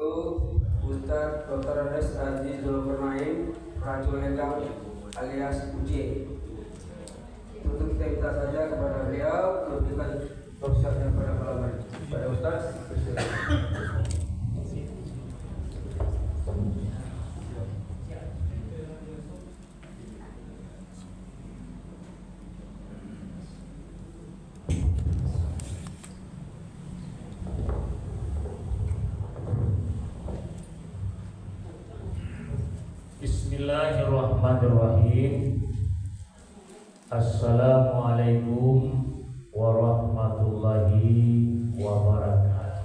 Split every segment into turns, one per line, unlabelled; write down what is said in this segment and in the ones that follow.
Ustaz Dr. Andes Haji Zulkarnain Rajulegang alias UJ. Untuk kita minta saja kepada beliau memberikan tausiahnya pada malam hari. Pada Ustaz,
Bismillahirrahmanirrahim. Assalamualaikum warahmatullahi wabarakatuh.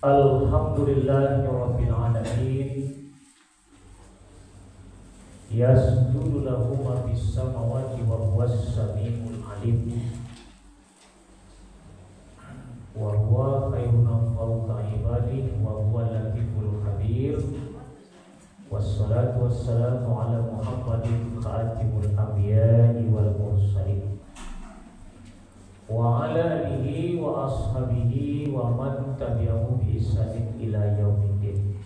Alhamdulillahirabbil alamin. Yasjudu lahu ma fis samawati wa huwas samiul alim. Wa huwa khairun fawqa ibadihi wa huwa latiful khabir. Wassalatu wassalamu ala Muhammadin khatimul anbiya'i wal mursalin wa ala alihi wa ashabihi wa man tabi'ahum bi ihsanin ila yaumiddin.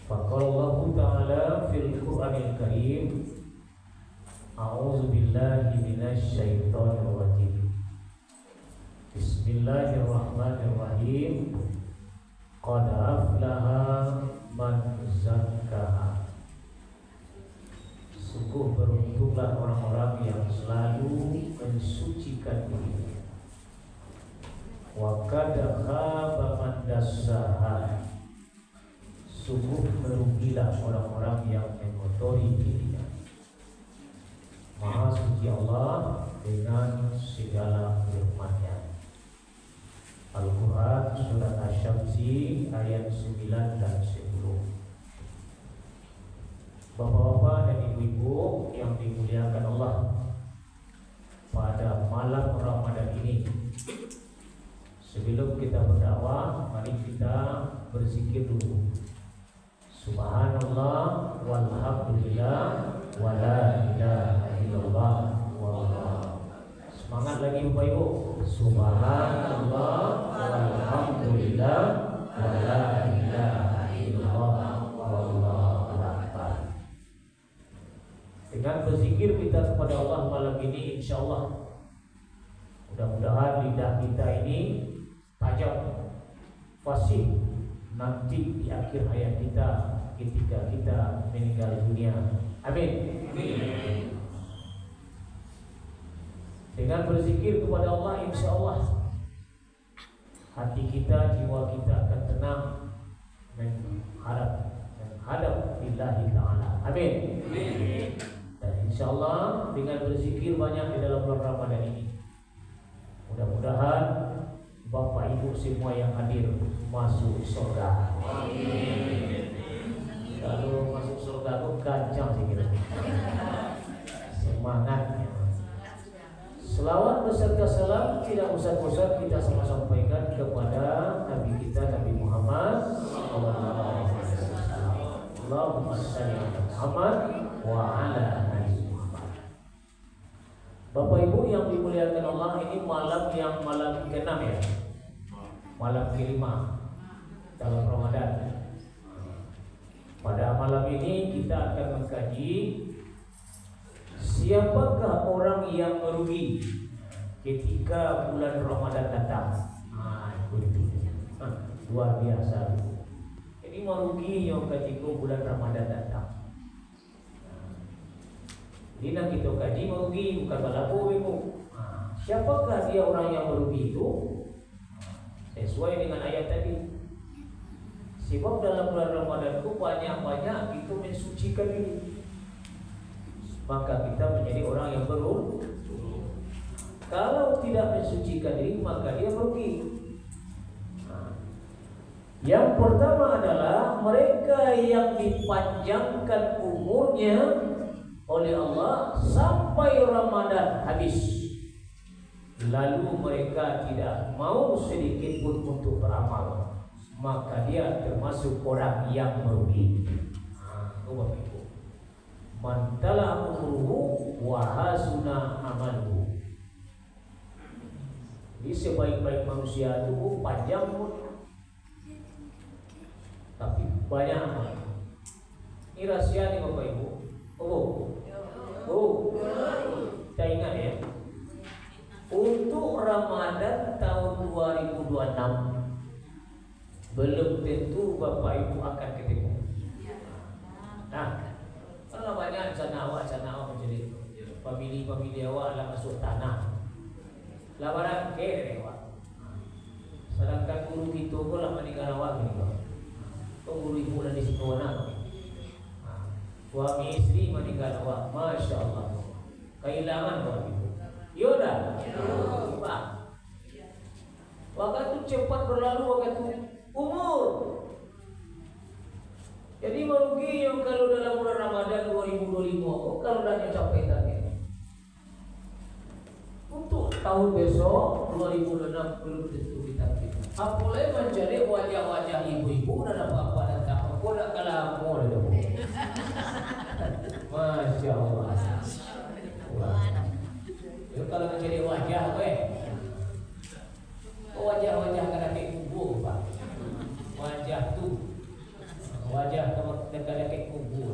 Faqala Allahu ta'ala fil Qur'anil Karim, a'udzu billahi minasy syaithanir rajim. Bismillahirrahmanirrahim. Qad aflaha man zakkaha. Sungguh beruntunglah orang-orang yang selalu mensucikan diri. Wa qad khaba man dassaha. Sungguh merugilah orang-orang yang mengotori dirinya. Maha suci Allah dengan segala firman-Nya. Al-Quran Surat Asy-Syamsi ayat 9 dan 10. Bapak-bapak dan ibu-ibu yang dimuliakan Allah, pada malam Ramadan ini, sebelum kita berdakwah, mari kita berzikir dulu. Subhanallah walhamdulillah wala ilaha illallah wallahu. Semangat lagi Bapak Ibu. Subhanallah walhamdulillah wala ilaha illallah wallahu akbar. Dengan berzikir kita kepada Allah malam ini, insyaallah mudah-mudahan lidah kita ini tajam, fasih nanti di akhir hayat kita ketika kita meninggal dunia. Amin. Amin. Dengan berzikir kepada Allah, insya Allah hati kita, jiwa kita akan tenang menghadap lillahi ta'ala. Amin. Dan insya Allah dengan berzikir banyak di dalam bulan Ramadan ini, mudah-mudahan Bapak Ibu semua yang hadir masuk surga. Amin. Kalau masuk surga itu gancang sih kira. Semangatnya. Selawat beserta salam tidak usah-usah kita sama-sama sampaikan kepada Nabi kita, Nabi Muhammad sallallahu alaihi wasallam. Allahumma shalli ala Muhammad wa ala ali Muhammad. Bapak Ibu yang dimuliakan Allah, ini malam ke-6 ya. Malam ke-5 dalam Ramadan. Pada malam ini kita akan mengkaji siapakah orang yang merugi ketika bulan Ramadan datang. Luar biasa. Ini merugi yang ketika bulan Ramadan datang. Ini nak kita kaji merugi bukan balapo ibu. Siapakah dia orang yang merugi itu? Sesuai dengan ayat tadi. Sebab dalam bulan Ramadan itu banyak-banyak kita mensucikan diri, maka kita menjadi orang yang beruntung. Kalau tidak mensucikan diri, maka dia merugi. Yang pertama adalah mereka yang dipanjangkan umurnya oleh Allah sampai Ramadan habis, lalu mereka tidak mau sedikit pun untuk beramal, maka dia termasuk orang yang merugi. Man tala umruhu wa hasuna amaluhu. sebaik-baik manusia itu panjang umur, tapi banyak amal. Ini rahasia nih Bapak Ibu. Kita ingat ya. Untuk Ramadan tahun 2026 belum tentu Bapak Ibu akan ketemu. Nah, kalau banyak sana awak menjadi family awak lah masuk tanah. Labaran ke awak. Sedangkan guru kita pun lah meninggal awak ni kau. Guru ibu dan di sekolah. Suami istri meninggal awak, masya Allah. Kehilangan orang ibu. Yoda. Waktu cepat berlalu waktu umur. Jadi merugi yang kalau dalam bulan Ramadan 2025 kalau dah capai target. Untuk tahun besok 2026 belum tentu kita. Apalagi mencari wajah-wajah ibu-ibu dan apa-apa dan tak apa nak kalah amor itu. Masya Allah. Itu kalau mencari wajah, wajah-wajah kadang kubur Pak. Wajah tu, wajah kadang kubur.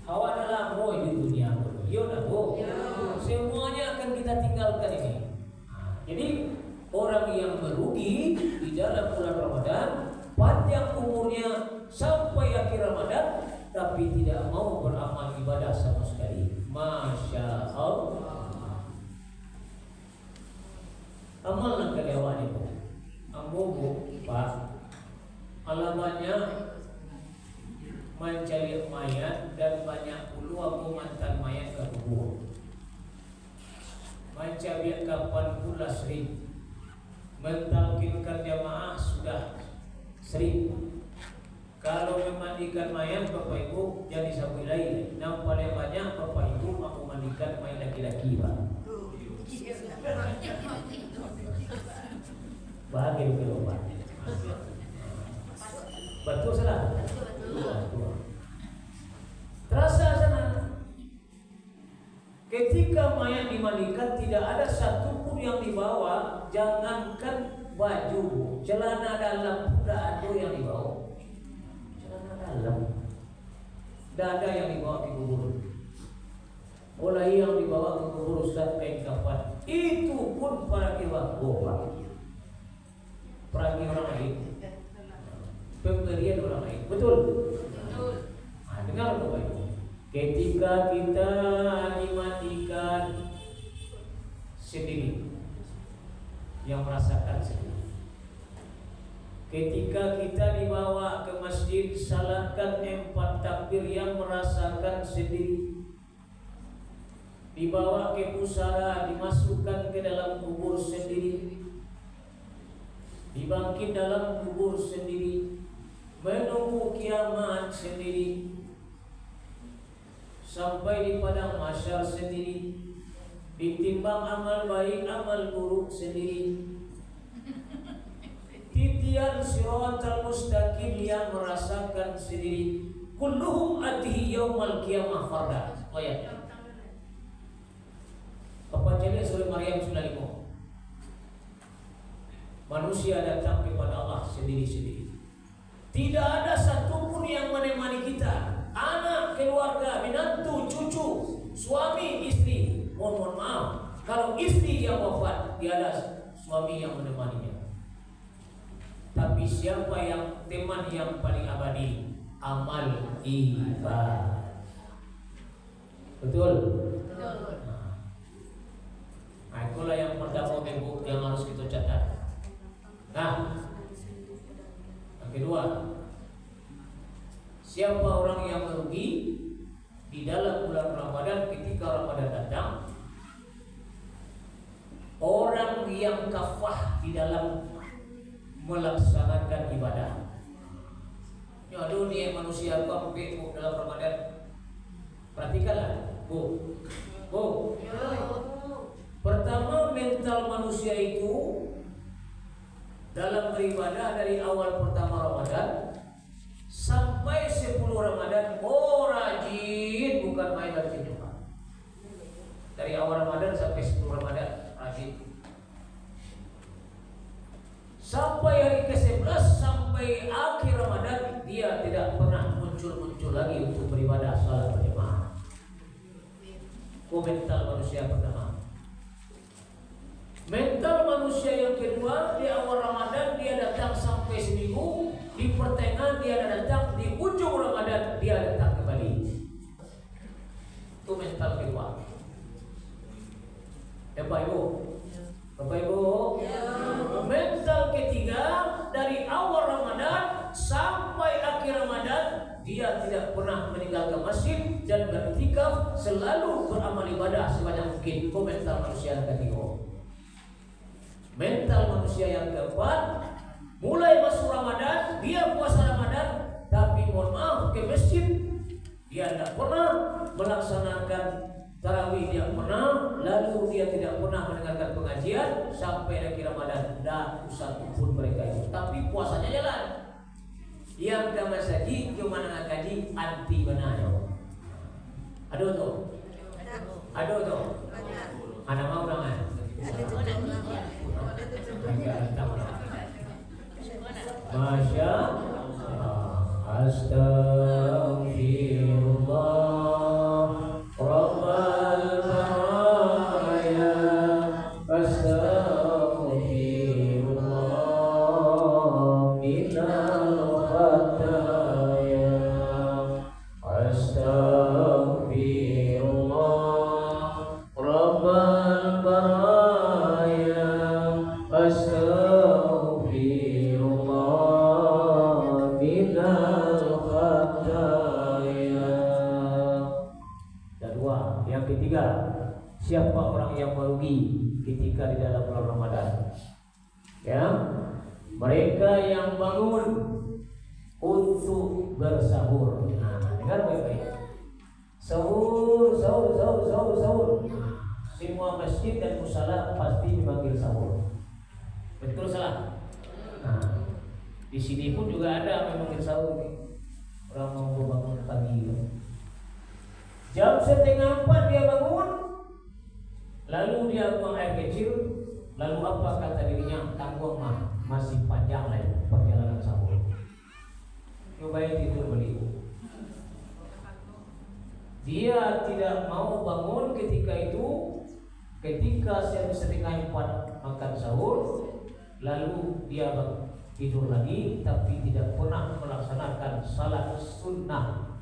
Awak adalah boy di dunia. Yo dah boy. Semuanya akan kita tinggalkan ini. Jadi orang yang merugi di dalam bulan Ramadan, panjang umurnya sampai akhir Ramadan, tapi tidak mau beramal ibadah sama sekali. Masya Allah. Amal nak kedewan itu. Ambo Pak, alamannya mencari mayat dan banyak puluh aku mantan mayat ke kubur. Mencari kapan pula sering mentalkinkan jamaah sudah sering. Kalau memandikan mayat Bapak Ibu jadi sampai lain. Yang paling banyak Bapak Ibu aku mandikan mayat laki-laki Pak. Bahagia dulu Pak. Betul salah? Betul. Terasa sana. Ketika mayat dimandikan tidak ada satupun yang dibawa, jangankan baju, celana dalam tidak ada yang dibawa. Celana dalam, tidak ada yang dibawa ke kubur. Mulai yang dibawa ke kubur Ustaz kain kafan, itu pun para kiwak Pak. Peragi orang lain, pemberian orang lain, betul? Dengar Bapak Ibu. Ketika kita dimandikan sendiri, yang merasakan sendiri. Ketika kita dibawa ke masjid, salatkan 4 takbir yang merasakan sendiri. Dibawa ke pusara, dimasukkan ke dalam kubur sendiri. Dibangkit dalam kubur sendiri, menunggu kiamat sendiri, sampai di padang mahsyar sendiri, ditimbang amal baik amal buruk sendiri, titian siratal mustaqim yang merasakan sendiri. Kulluhum atihi yaumal qiyamah farda. Ayat. Apa jadi surah Maryam 95. Manusia datang kepada Allah sendiri-sendiri. Tidak ada satupun yang menemani kita. Anak, keluarga, menantu, cucu, suami, istri. Mohon maaf, kalau istri yang wafat, tiada suami yang menemaninya. Tapi siapa yang teman yang paling abadi? Amal ibadah. Betul? Betul. Nah, itulah yang pertama Ibu yang harus kita catat. Nah, yang kedua, siapa orang yang merugi di dalam bulan Ramadan ketika Ramadan datang? Orang yang kafah di dalam melaksanakan ibadah. Ya, aduh nih manusia apa mungkin dalam Ramadan. Perhatikanlah, Bu. Pertama, mental manusia itu dalam beribadah dari awal pertama Ramadan sampai 10 Ramadan, rajin, bukan main rajin juga. Dari awal Ramadan sampai 10 Ramadan rajin. sampai hari ke-11 sampai akhir Ramadan dia tidak pernah muncul lagi untuk beribadah salat berjamaah. Mental manusia pertama. Mental manusia yang kedua, di awal Ramadan dia datang sampai seminggu, di pertengahan dia datang, di ujung Ramadan dia datang kembali. Itu mental kedua. Bapak Ibu, mental ketiga, dari awal Ramadan sampai akhir Ramadan dia tidak pernah meninggalkan masjid dan beriktikaf, selalu beramal ibadah sebanyak mungkin. Itu mental manusia yang ketiga. Mental manusia yang keempat, mulai masuk Ramadan dia puasa Ramadan, tapi mohon maaf ke masjid dia tidak pernah melaksanakan tarawih, dia pernah, lalu dia tidak pernah mendengarkan pengajian sampai akhir Ramadan. Tidak usah pun mereka itu, tapi puasanya jalan. Yang ke masjid cuma ngaji anti benar. Aduh tuh. Ada mau dengan? Masya Allah. Astagfirullah Rabbal baraya. Astagfirullah minal khataya. Astagfirullah Rabbal baraya. Astagfirullah minal khataya. Dan dua, yang ketiga, siapa orang yang merugi ketika di dalam bulan Ramadan? Ya, mereka yang bangun untuk bersahur. Nah, dengar baik-baik. Sahur. Semua masjid dan musala pasti dipanggil sahur. Betul salah? Nah, di sini pun juga ada memanggil sahur. Orang mau bangun pagi. Jam 3:30 dia bangun, lalu dia buang air kecil, lalu apa kata dirinya? Tanggung mah masih panjang lagi perjalanan sahur. Coba tidur beliau. Dia tidak mau bangun ketika itu, ketika jam 3:30 makan sahur, lalu dia tidur lagi, tapi tidak pernah melaksanakan salat sunnah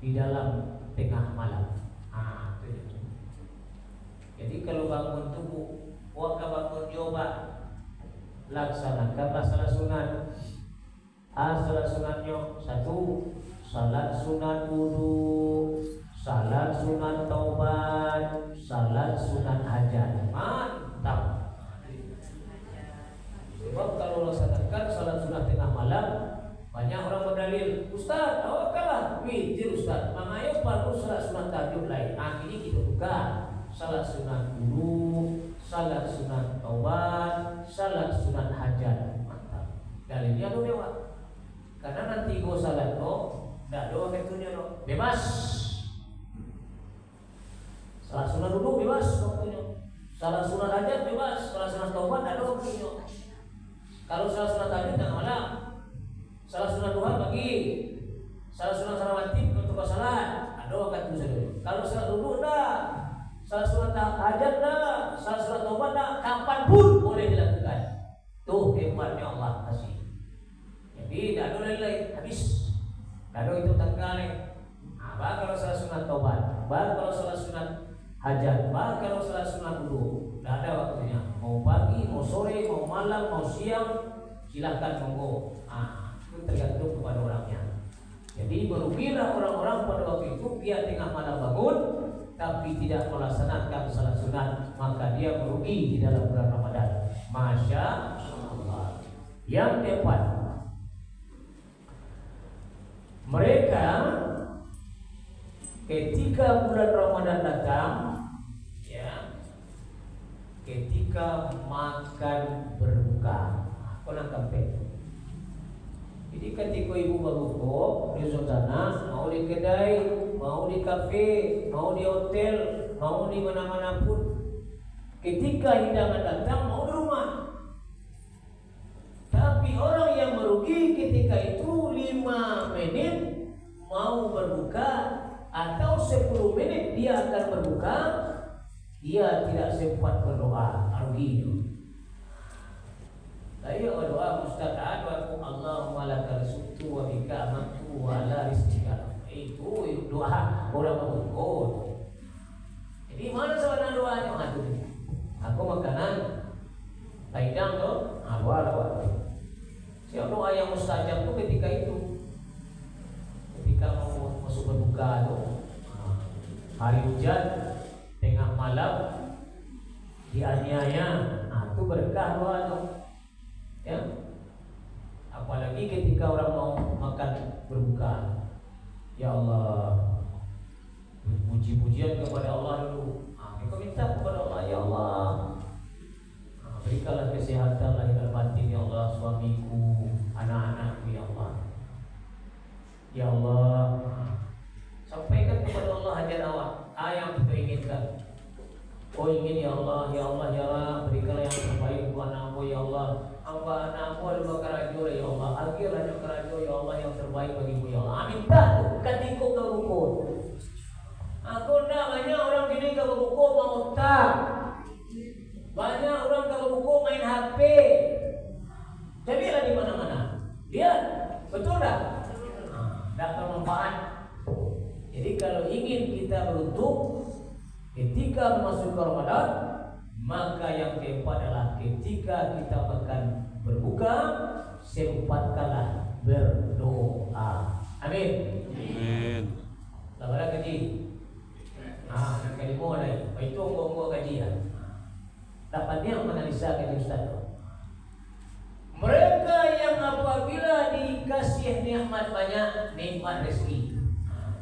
di dalam tengah malam. Jadi kalau bangun tubuh, bangun coba laksanakanlah salat sunat. Salat sunatnya satu, salat sunat wudu, salat sunat taubat, salat sunat hajat. Mantap. Sebab kalau laksanakan salat sunat tengah malam, banyak orang berdalil, Ustaz, awak kalah witir Ustaz, makanya perlu salat sunat tahajud lain. Ini kita buka salat sunat wudu, salat sunat taubat, salat sunat hajat. Mantap. Dalilnya tu dewa. Karena nanti go salat tidak doa waktunya bebas. Salat sunat dulu bebas waktunya. Salat sunat hajat bebas. Salat sunat taubat tidak ada waktunya. Kalau salat sunat hajat tengah malam, salat sunat duha pagi, salat sunat rawatib untuk salat ada waktu saja. Kalau salat dulu dah, salat sunat hajat dah, salat sunat taubat dah, kapan pun boleh dilakukan. Tuh hebatnya Allah kasih. Jadi tidak ada lain habis. Tidak ada itu tanggal ni. Bah kalau salat sunat taubat, bah kalau salat sunat hajat, bah kalau salat sunat wudu, tidak ada waktunya. Mau pagi, mau sore, mau malam, mau siang, silahkan monggo. Itu tergantung kepada orangnya. Jadi merugilah orang-orang pada waktu itu dia tengah malam bangun tapi tidak melaksanakan salat sunat, maka dia merugi di dalam bulan Ramadan. Masya Allah. Yang keempat, mereka ketika bulan Ramadan datang, ya, ketika makan berbuka, konon kampanye. Jadi ketika ibu berbuka di sana, mau di kedai, mau di kafe, mau di hotel, mau di mana-mana pun, ketika hidangan datang mau di rumah. Tapi orang yang merugi ketika itu 5 menit mau berbuka atau 10 menit dia akan berbuka, dia tidak sempat berdoa, rugi itu. Saya berdoa Ustaz, doaku Allahumma lakal suktu wa bika amantu wa la rizqika. Itu doa orang berdoa. Jadi mana sebenarnya doanya? Aku makanan taidang tuh, doa. Siapa doa yang mustajab tuh ketika itu? Ketika mau masuk berbuka tuh, hari hujan, tengah malam, dianiaya, itu berkah doa tuh. Ya, apalagi ketika orang mau makan berbuka, ya Allah, puji-pujian kepada Allah dulu. Kita minta kepada Allah, ya Allah, berikanlah kesehatan lahir dan batin ya Allah, suamiku, anak-anakku ya Allah. Ya Allah, sampaikan kepada Allah hajat awak, yang kita inginkan. Oh ingin ya Allah, ya Allah, ya Allah, berikanlah yang terbaik buat anakku ya Allah. Hamba anakku ada kerajo ya Allah, akhir ada kerajo ya Allah yang terbaik bagimu ya Allah. Amin tak, bukan tikuk ke buku. Aku tak banyak orang gini ke buku mau tak. Banyak orang ke buku main HP. Jadilah di mana-mana. Lihat, betul tak? Tak bermanfaat. Jadi kalau ingin kita beruntung ketika memasuki Ramadan, maka yang keempat adalah ketika kita akan berbuka, sempatkanlah berdoa. Amin.
Amin.
Sabar gaji. Nak kali mau lagi. Itu ngomong gaji ya. Dapatnya menganalisa gaji Ustaz. Mereka yang apabila dikasih nikmat banyak, nikmat rezeki.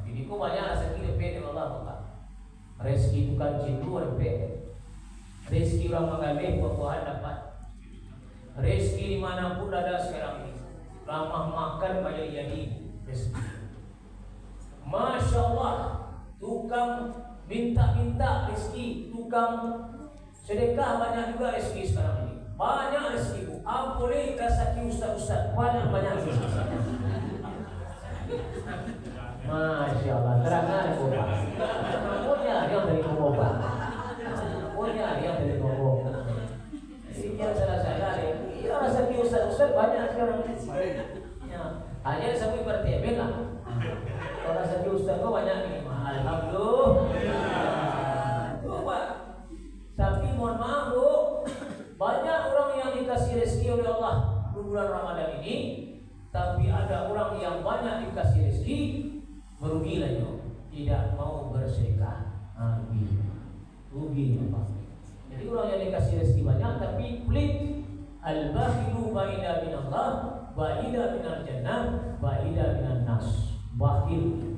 Jadi kau banyak rezeki lebih dari Allah Pak. Rezeki bukan cintu lebih. Rezeki orang mengalih buah-buahan dapat. Rezeki dimanapun ada sekarang ini. Ramah makan banyak jadi rezeki. Masya Allah, tukang minta-minta rezeki, tukang sedekah banyak juga rezeki sekarang ini. Banyak rezeki. Boleh kasih ustaz-ustaz banyak rezeki. Masya Allah, terangan Bapak. Punya yang dari Bapak. Punya yang dari Bapak. Jangan salah-salah ya. Iya rezeki ustaz-ustaz banyak sekarang. Ya, hanya sampai bertebel lah. Kalau rezeki ustaz kok banyak nih. Alhamdulillah. Coba. Tapi mohon maaf Bu, banyak orang yang dikasih rezeki oleh Allah di bulan Ramadan ini, tapi ada orang yang banyak dikasih rezeki merugi lagi, tidak mau bersedekah. Rugi apa? Jadi orang yang dikasih rezeki banyak tapi pelit. Al-bakhilu ba'ida minallah, ba'ida minal jannah, ba'ida minan nas. Bakhil.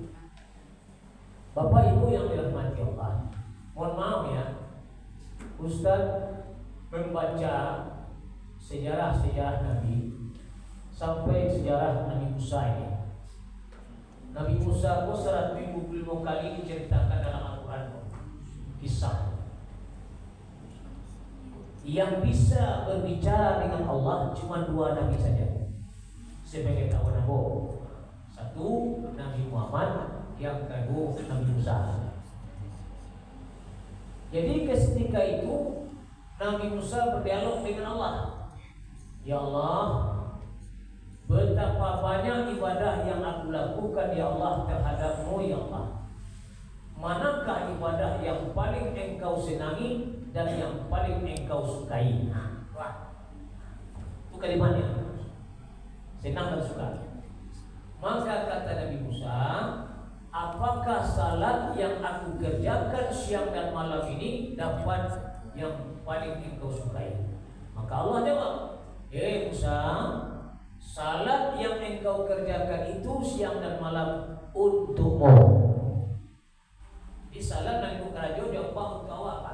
Bapak Ibu yang dirahmati Allah, mohon maaf ya, Ustaz membaca sejarah-sejarah Nabi sampai sejarah Nabi Musa ini. Nabi Musa 125 kali diceritakan dalam Al-Quran. Kisah yang bisa berbicara dengan Allah cuma 2 Nabi saja sebagai kawan Nabi. Satu Nabi Muhammad, yang kedua Nabi Musa. Jadi ketika itu Nabi Musa berdialog dengan Allah. Ya Allah, betapa banyak ibadah yang aku lakukan ya Allah terhadap-Mu ya Allah. Manakah ibadah yang paling engkau senangi dan yang paling engkau sukai? Wah, itu kalimatnya. Senang dan suka. Maka kata Nabi Musa, apakah salat yang aku kerjakan siang dan malam ini dapat yang paling engkau sukai? Maka Allah jawab, Musa, salat yang engkau kerjakan itu siang dan malam untukmu. Di salat dan kerajo jawab engkau apa?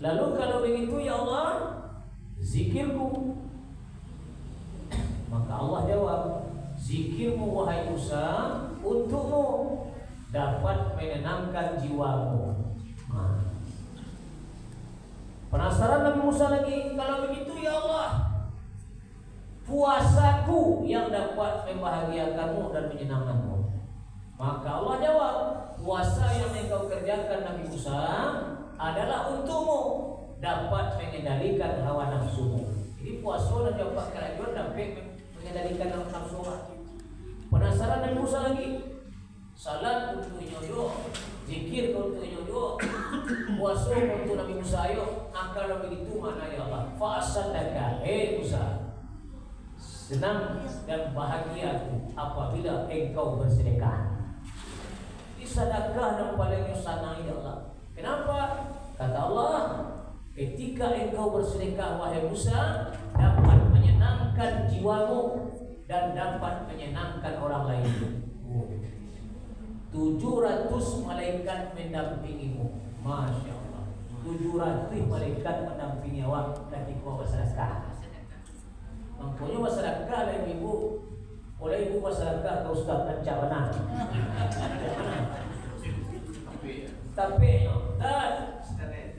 Lalu kalau begitu ya Allah, zikirku. Maka Allah jawab, zikirmu wahai Musa untukmu, dapat menenangkan jiwamu. Penasaran Nabi Musa lagi, kalau begitu ya Allah, puasaku yang dapat membahagiakanmu dan menyenangkanmu. Maka Allah jawab, puasa yang engkau kerjakan Nabi Musa adalah untukmu, dapat mengendalikan hawa nafsumu. Jadi puasa dan dapat kerajuan dapat mengendalikan hawa nafsu. Penasaran Nabi Musa lagi? Salat untuk nyoyo, zikir untuk nyoyo, puasa untuk Nabi Musa. Ayo, kalau begitu mana ya Allah? Fa'asadaka, Musa, senang dan bahagiaku apabila engkau bersedekah. Sedekah yang paling sana ya Allah. Kenapa? Kata Allah, ketika engkau bersedekah wahai Musa, dapat menyenangkan jiwamu dan dapat menyenangkan orang lain. 700 malaikat mendampingimu. Masya Allah. 700 malaikat mendampingi awak ketika bersedekah. Makanya masyarakat yang ibu, oleh ibu masyarakat ke Ustaz dan Cak Benar. Tapi dan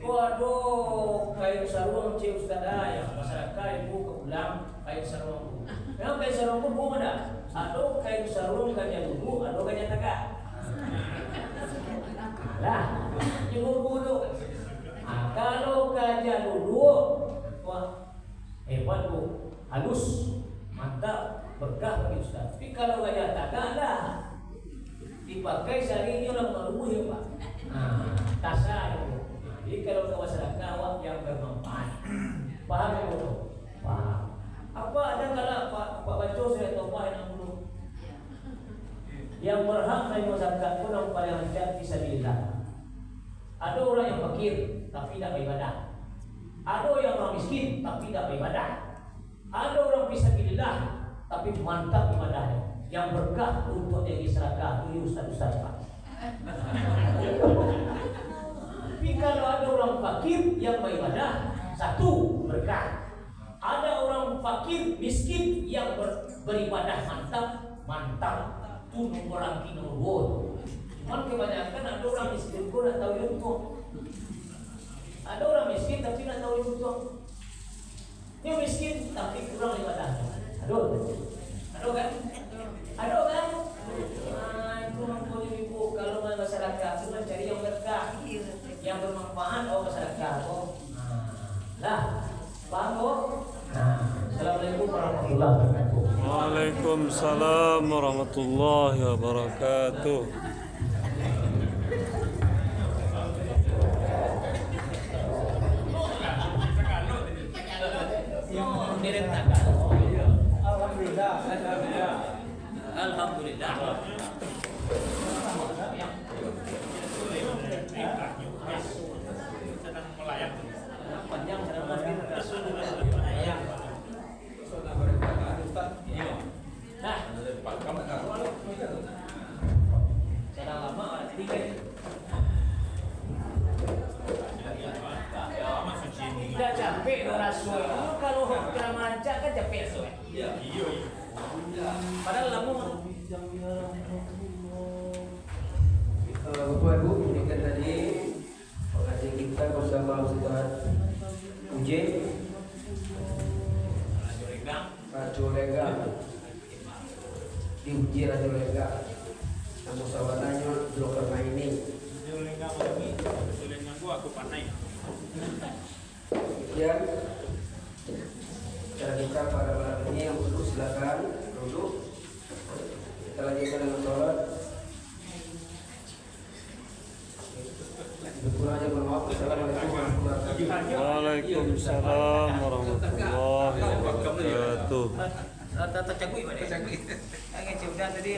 waduh kayu sarung cik Ustaz ya masyarakat ibu keulang kayu sarung. Memang kayu sarung pun bu mana? Aduh kayu sarung kanya dulu, aduh kanya tegak. Lah, jemur dulu. Kalau kanya dulu, wah hebat bu, halus, mantap, berkah bagi Ustaz. Tapi kalau kanya tegak lah, dipakai sehari ini orang malu ya Pak. Kasar itu. Jadi kalau ke masyarakat awak yang bermanfaat, paham ya Bu? Paham. Apa ada kalau Pak Baco saya tahu Pak yang dulu. Yang berhak dari masyarakat pun yang paling lancar fisabilillah. Ada orang yang fakir tapi tidak beribadah. Ada yang orang miskin tapi tidak beribadah. Ada orang fisabilillah tapi mantap ibadahnya. Yang berkah untuk jadi sedekah itu ustaz-ustaz Pak. Tapi kalau ada orang fakir yang beribadah, satu berkah. Ada orang fakir miskin yang beribadah mantap, itu nomor lagi nomor. Cuman kebanyakan ada orang miskin pun tak tahu untung. Ada orang miskin tapi tak tahu untung. Dia miskin tapi kurang ibadahnya. Ada kan? Ada kan? Itu mempunyai ibu kalau masyarakat itu mencari yang berkah, yang bermanfaat masyarakat. Lah, paham kok? Assalamualaikum warahmatullahi wabarakatuh.
Waalaikumsalam warahmatullahi wabarakatuh.
Alhamdulillah. Panjang sedang nah, sedang lama tiga. Tidak capek rasul. Kalau remaja kan capek rasul. Padahal lama.
Bapak Ibu, ini kan tadi pengajian kita bersama Ustaz Uje Rajo Lega diuji Rajo Lega namun sahabatannya Zulkarnaini kemudian cara kita pada malam ini yang duduk silakan duduk kita lanjutkan dengan sholat.
Waalaikumsalam warahmatullahi wabarakatuh.
Tata cagui mana? Cagui. Angin ciudan tadi.